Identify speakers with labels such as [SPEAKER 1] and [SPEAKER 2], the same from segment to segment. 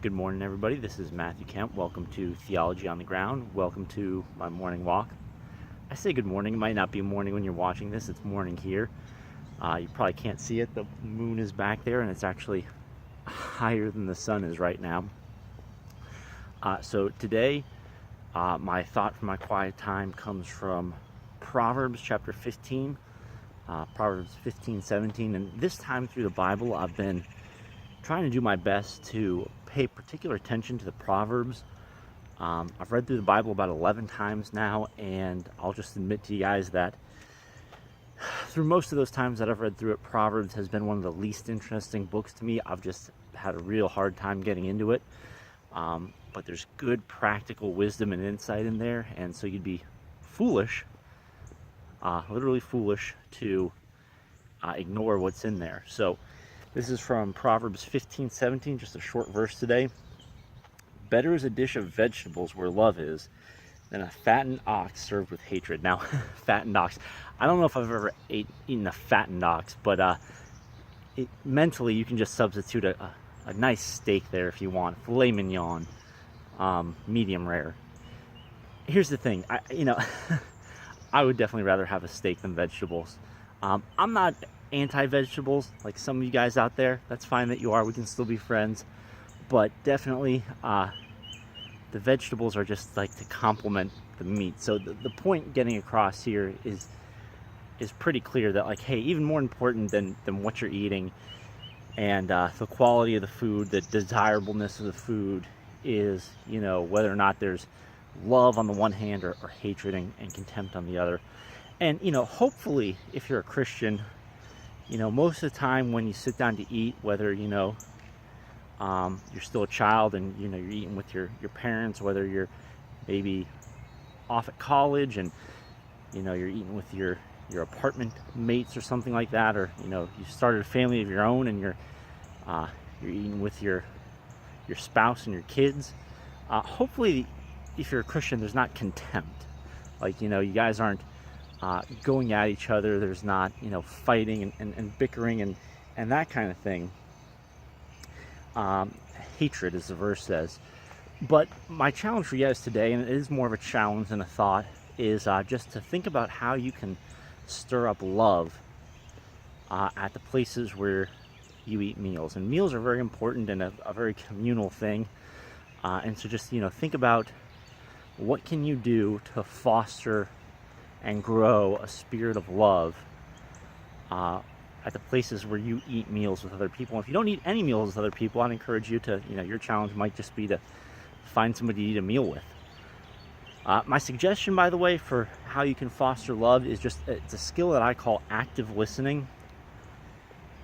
[SPEAKER 1] Good morning, everybody. This is Matthew Kemp. Welcome to Theology on the Ground. Welcome to my morning walk. I say good morning. It might not be morning when you're watching this. It's morning here. You probably can't see it. The moon is back there, and it's actually higher than the sun is right now. So today, my thought for my quiet time comes from Proverbs chapter 15, Proverbs 15:17. And this time through the Bible, I've been trying to do my best to pay particular attention to the Proverbs. I've read through the Bible about 11 times now, and I'll just admit to you guys that through most of those times that I've read through it, Proverbs has been one of the least interesting books to me. I've just had a real hard time getting into it. But there's good practical wisdom and insight in there, and so you'd be foolish, literally foolish, to ignore what's in there. So this is from Proverbs 15:17, just a short verse today. Better is a dish of vegetables where love is than a fattened ox served with hatred. Now, fattened ox. I don't know if I've ever eaten a fattened ox, but mentally you can just substitute a nice steak there if you want. Filet mignon, medium rare. Here's the thing, I would definitely rather have a steak than vegetables. I'm not anti-vegetables like some of you guys out there. That's fine that you are. We can still be friends, but definitely the vegetables are just like to complement the meat. So the point getting across here is pretty clear that, like, hey, even more important than what you're eating and the quality of the food, the desirableness of the food is, whether or not there's love on the one hand or hatred and contempt on the other. And hopefully, if you're a Christian, most of the time when you sit down to eat, whether you're still a child and you're eating with your parents, whether you're maybe off at college and you're eating with your apartment mates or something like that, or you started a family of your own and you're eating with your spouse and your kids. Hopefully, if you're a Christian, there's not contempt. Like, you guys aren't going at each other. There's not fighting and bickering and that kind of thing. Hatred, as the verse says. But my challenge for you guys today, and it is more of a challenge than a thought, is just to think about how you can stir up love at the places where you eat meals. And meals are very important and a very communal thing. And so just think about what can you do to foster and grow a spirit of love at the places where you eat meals with other people. And if you don't eat any meals with other people, I'd encourage you to, your challenge might just be to find somebody to eat a meal with. My suggestion, by the way, for how you can foster love is it's a skill that I call active listening.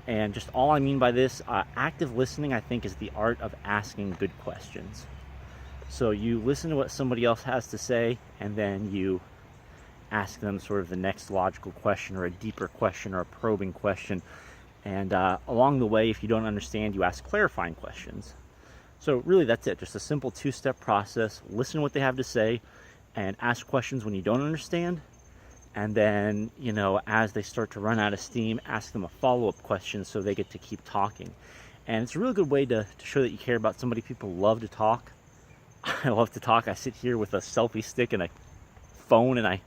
[SPEAKER 1] And just all I mean by this, active listening, I think, is the art of asking good questions. So you listen to what somebody else has to say, and then you ask them sort of the next logical question or a deeper question or a probing question. And along the way, if you don't understand, you ask clarifying questions. So really, that's it. Just a simple two-step process. Listen to what they have to say and ask questions when you don't understand. And then, as they start to run out of steam, ask them a follow-up question so they get to keep talking. And it's a really good way to show that you care about somebody. People love to talk. I love to talk. I sit here with a selfie stick and a phone, and I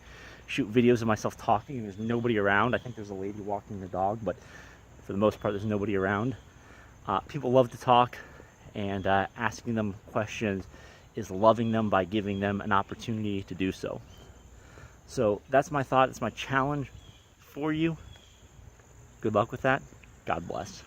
[SPEAKER 1] shoot videos of myself talking, and there's nobody around. I think there's a lady walking the dog, but for the most part, there's nobody around. People love to talk, and asking them questions is loving them by giving them an opportunity to do so. So that's my thought. It's my challenge for you. Good luck with that. God bless.